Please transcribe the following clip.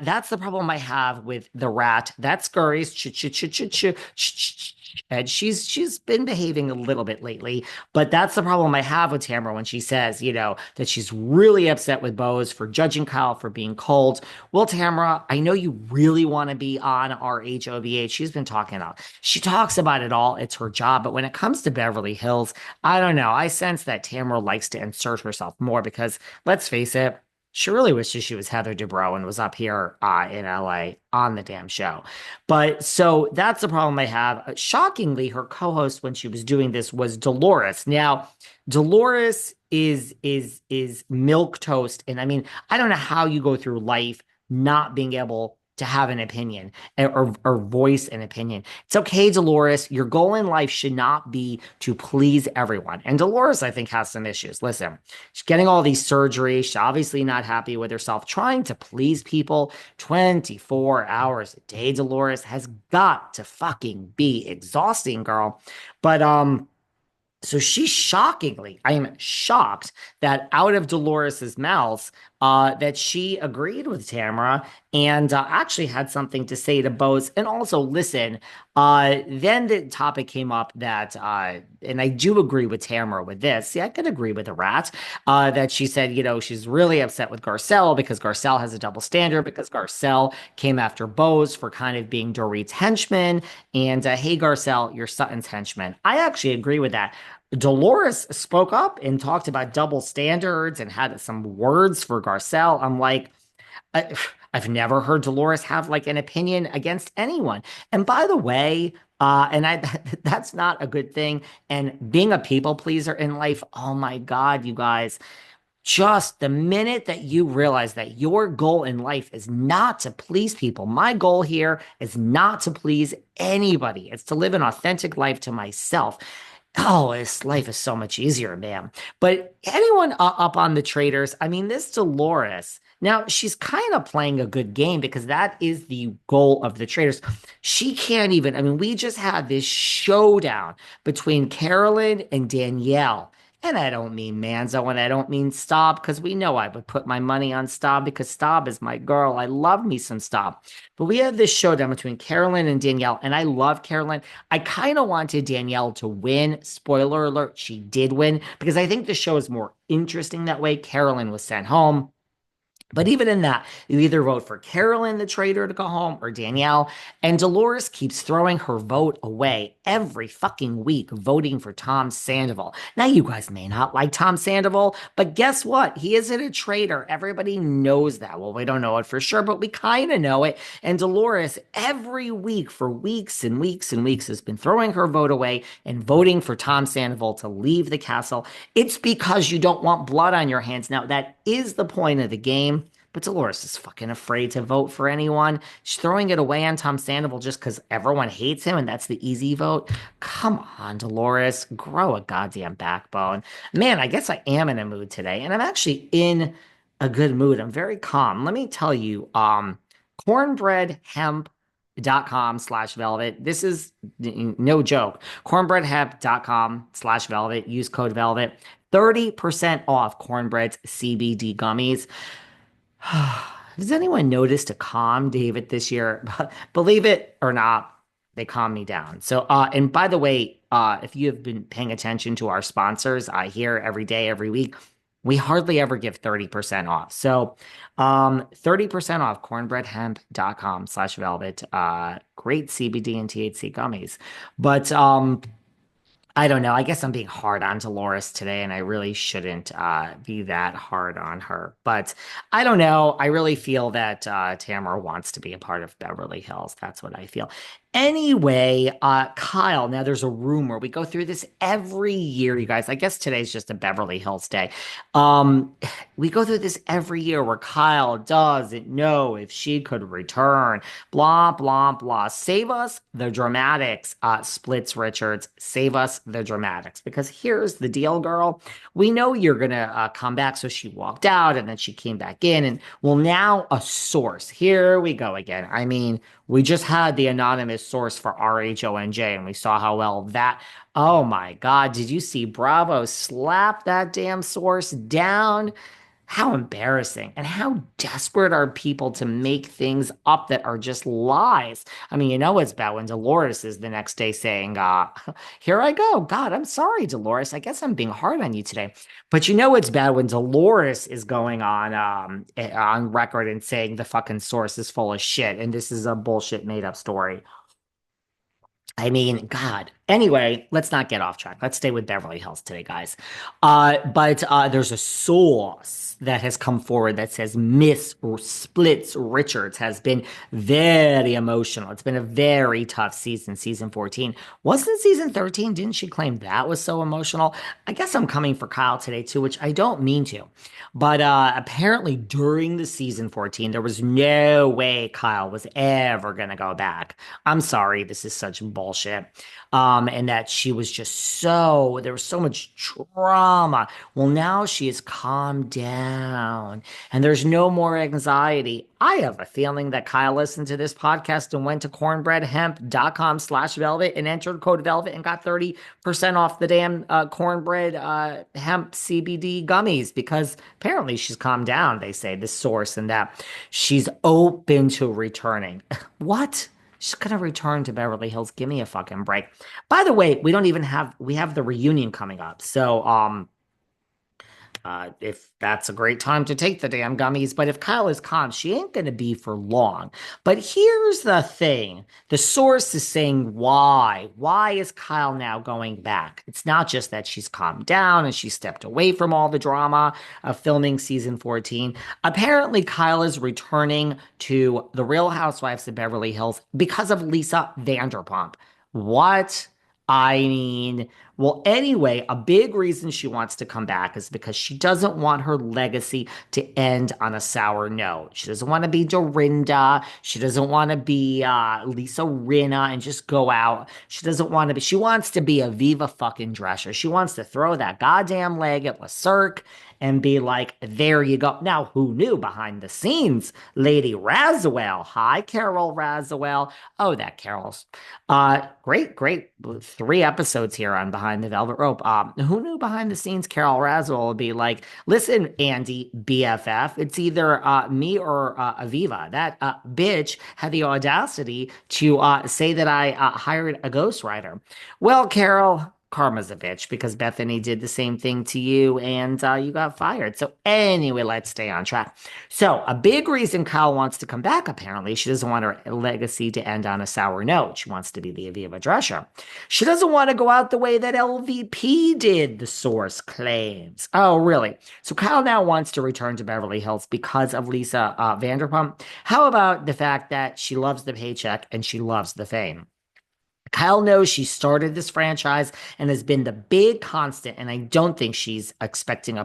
That's the problem I have with the rat. That scurries, and she's been behaving a little bit lately, but that's the problem I have with Tamara when she says, that she's really upset with Bose for judging Kyle for being cold. Well, Tamara, I know you really want to be on our HOVH. She's been talking about. She talks about it all. It's her job, but when it comes to Beverly Hills, I don't know. I sense that Tamara likes to insert herself more because let's face it. She really wishes she was Heather Dubrow and was up here in LA on the damn show. But so that's the problem I have. Shockingly, her co-host when she was doing this was Dolores. Now, Dolores is milk toast, and I mean, I don't know how you go through life not being able to have an opinion or voice an opinion. It's okay, Dolores. Your goal in life should not be to please everyone. And Dolores, I think, has some issues. Listen, she's getting all these surgeries. She's obviously not happy with herself. Trying to please people 24 hours a day, Dolores, has got to fucking be exhausting, girl. But so she's shockingly, I am shocked that out of Dolores's mouth, that she agreed with Tamara and actually had something to say to Bose. And also, listen, then the topic came up that, and I do agree with Tamara with this. Yeah, I could agree with the rat, that she said, she's really upset with Garcelle because Garcelle has a double standard because Garcelle came after Bose for kind of being Dorit's henchman. And hey, Garcelle, you're Sutton's henchman. I actually agree with that. Dolores spoke up and talked about double standards and had some words for Garcelle. I'm like, I, I've never heard Dolores have like an opinion against anyone. And by the way, and I that's not a good thing. And being a people pleaser in life, oh my God, you guys, just the minute that you realize that your goal in life is not to please people, my goal here is not to please anybody. It's to live an authentic life to myself. Oh, this life is so much easier, man. But anyone up on the Traitors, I mean, this Dolores, now she's kind of playing a good game because that is the goal of the Traitors. She can't even, I mean, we just had this showdown between Carolyn and Danielle. And I don't mean Manzo and I don't mean Staub because we know I would put my money on Staub because Staub is my girl. I love me some Staub. But we had this showdown between Carolyn and Danielle, and I love Carolyn. I kind of wanted Danielle to win. Spoiler alert, she did win because I think the show is more interesting that way. Carolyn was sent home. But even in that, you either vote for Carolyn, the traitor, to go home, or Danielle. And Dolores keeps throwing her vote away every fucking week, voting for Tom Sandoval. Now, you guys may not like Tom Sandoval, but guess what? He isn't a traitor. Everybody knows that. Well, we don't know it for sure, but we kind of know it. And Dolores, every week for weeks and weeks and weeks, has been throwing her vote away and voting for Tom Sandoval to leave the castle. It's because you don't want blood on your hands. Now, that is the point of the game. But Dolores is fucking afraid to vote for anyone. She's throwing it away on Tom Sandoval just because everyone hates him and that's the easy vote. Come on, Dolores, grow a goddamn backbone. Man, I guess I am in a mood today, and I'm actually in a good mood. I'm very calm. Let me tell you, cornbreadhemp.com/velvet. This is no joke. Cornbreadhemp.com/velvet. Use code velvet. 30% off cornbread's CBD gummies. Does anyone notice to calm David this year? Believe it or not, they calm me down. So, and by the way, if you have been paying attention to our sponsors, I hear every day, every week, we hardly ever give 30% off. So, 30% off cornbreadhemp.com/velvet. Great CBD and THC gummies. But, I don't know. I guess I'm being hard on Dolores today, and I really shouldn't be that hard on her. But I don't know. I really feel that Tamara wants to be a part of Beverly Hills. That's what I feel. Anyway, Kyle, now there's a rumor. We go through this every year, you guys. I guess today's just a Beverly Hills day. Um, we go through this every year where Kyle doesn't know if she could return. Blah, blah, blah. Save us the dramatics, Splits Richards. Save us the dramatics. Because here's the deal, girl. We know you're going to come back. So she walked out and then she came back in. And well, now a source. Here we go again. I mean, we just had the anonymous source for RHONJ and we saw how well that. Oh my God. Did you see Bravo slap that damn source down? How embarrassing. And how desperate are people to make things up that are just lies? I mean, you know it's bad when Dolores is the next day saying, here I go. God, I'm sorry, Dolores. I guess I'm being hard on you today. But you know it's bad when Dolores is going on record and saying the fucking source is full of shit and this is a bullshit made up story. I mean, God. Anyway, let's not get off track. Let's stay with Beverly Hills today, guys. But there's a source that has come forward that says Miss Splits Richards has been very emotional. It's been a very tough season, season 14. Wasn't season 13? Didn't she claim that was so emotional? I guess I'm coming for Kyle today too, which I don't mean to. But apparently during the season 14, there was no way Kyle was ever going to go back. I'm sorry, this is such bullshit. And that she was just there was so much trauma. Well, now she has calmed down and there's no more anxiety. I have a feeling that Kyle listened to this podcast and went to cornbreadhemp.com/velvet and entered code velvet and got 30% off the damn cornbread hemp CBD gummies because apparently she's calmed down, they say, this source, and that she's open to returning. What? She's gonna return to Beverly Hills. Give me a fucking break. By the way, we have the reunion coming up. So if that's a great time to take the damn gummies. But if Kyle is calm, she ain't going to be for long. But here's the thing. The source is saying why. Why is Kyle now going back? It's not just that she's calmed down and she stepped away from all the drama of filming season 14. Apparently, Kyle is returning to The Real Housewives of Beverly Hills because of Lisa Vanderpump. What? I mean, well, anyway, a big reason she wants to come back is because she doesn't want her legacy to end on a sour note. She doesn't want to be Dorinda. She doesn't want to be Lisa Rinna and just go out. She wants to be a Viva fucking Drescher. She wants to throw that goddamn leg at LeCirque and be like, there you go. Now, who knew behind the scenes? Lady Razuel. Hi, Carol Razuel. Oh, that Carol's. Great 3 episodes here on Behind the Velvet Rope. Who knew behind the scenes Carol Razuel would be like, listen, Andy, BFF, it's either me or Aviva. That bitch had the audacity to say that I hired a ghostwriter. Well, Carol, karma's a bitch because Bethany did the same thing to you and you got fired. So anyway, let's stay on track. So a big reason Kyle wants to come back, apparently, she doesn't want her legacy to end on a sour note. She wants to be the Aviva Drescher. She doesn't want to go out the way that LVP did, the source claims. Oh, really? So Kyle now wants to return to Beverly Hills because of Lisa Vanderpump. How about the fact that she loves the paycheck and she loves the fame? Kyle knows she started this franchise and has been the big constant, and I don't think she's expecting a